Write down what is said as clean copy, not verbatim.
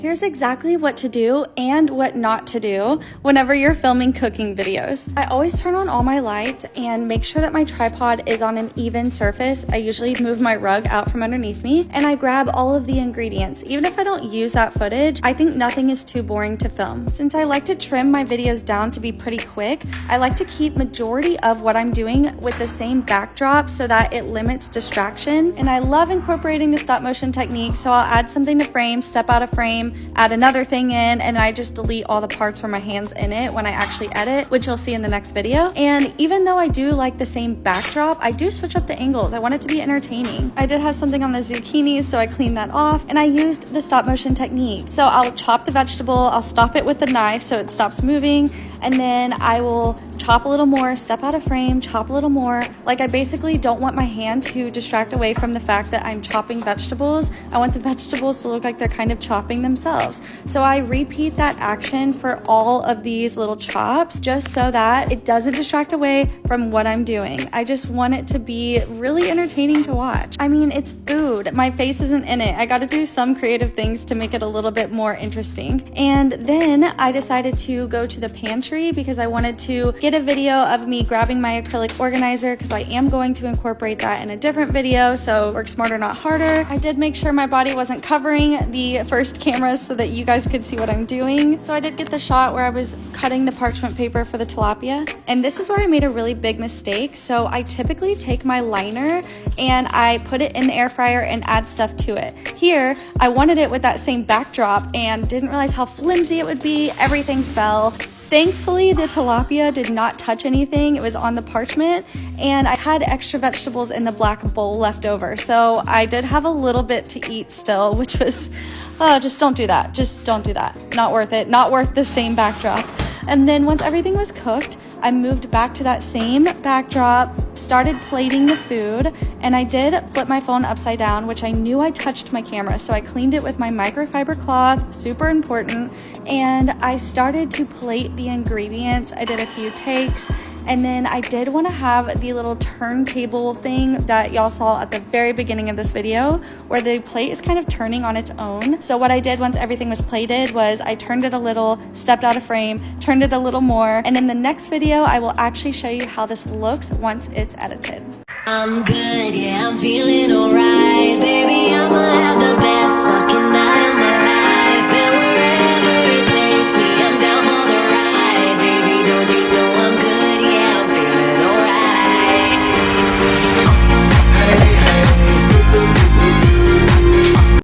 Here's exactly what to do and what not to do whenever you're filming cooking videos. I always turn on all my lights and make sure that my tripod is on an even surface. I usually move my rug out from underneath me and I grab all of the ingredients. Even if I don't use that footage, I think nothing is too boring to film. Since I like to trim my videos down to be pretty quick, I like to keep majority of what I'm doing with the same backdrop so that it limits distraction. And I love incorporating the stop motion technique, so I'll add something to frame, step out of frame, add another thing in, and I just delete all the parts where my hand's in it when I actually edit, which you'll see in the next video. And even though I do like the same backdrop, I do switch up the angles. I want it to be entertaining. I did have something on the zucchinis, so I cleaned that off, and I used the stop motion technique. So I'll chop the vegetable, I'll stop it with the knife so it stops moving, and then I will chop a little more, step out of frame, chop a little more. Like, I basically don't want my hand to distract away from the fact that I'm chopping vegetables. I want the vegetables to look like they're kind of chopping themselves. So I repeat that action for all of these little chops just so that it doesn't distract away from what I'm doing. I just want it to be really entertaining to watch. I mean, it's food. My face isn't in it. I got to do some creative things to make it a little bit more interesting. And then I decided to go to the pantry because I wanted to get a video of me grabbing my acrylic organizer because I am going to incorporate that in a different video, so work smarter, not harder. I did make sure my body wasn't covering the first camera so that you guys could see what I'm doing. So I did get the shot where I was cutting the parchment paper for the tilapia. And this is where I made a really big mistake. So I typically take my liner and I put it in the air fryer and add stuff to it. Here, I wanted it with that same backdrop and didn't realize how flimsy it would be. Everything fell. Thankfully, the tilapia did not touch anything. It was on the parchment, and I had extra vegetables in the black bowl left over. So I did have a little bit to eat still, which was, just don't do that. Just don't do that. Not worth it. Not worth the same backdrop. And then once everything was cooked, I moved back to that same backdrop, started plating the food, and I did flip my phone upside down, which I knew I touched my camera, so I cleaned it with my microfiber cloth, super important, and I started to plate the ingredients. I did a few takes, and then I did want to have the little turntable thing that y'all saw at the very beginning of this video, where the plate is kind of turning on its own. So what I did once everything was plated was I turned it a little, stepped out of frame, turned it a little more, and in the next video, I will actually show you how this looks once it's edited. I'm good, yeah, I'm feeling alright, baby, I'ma have the best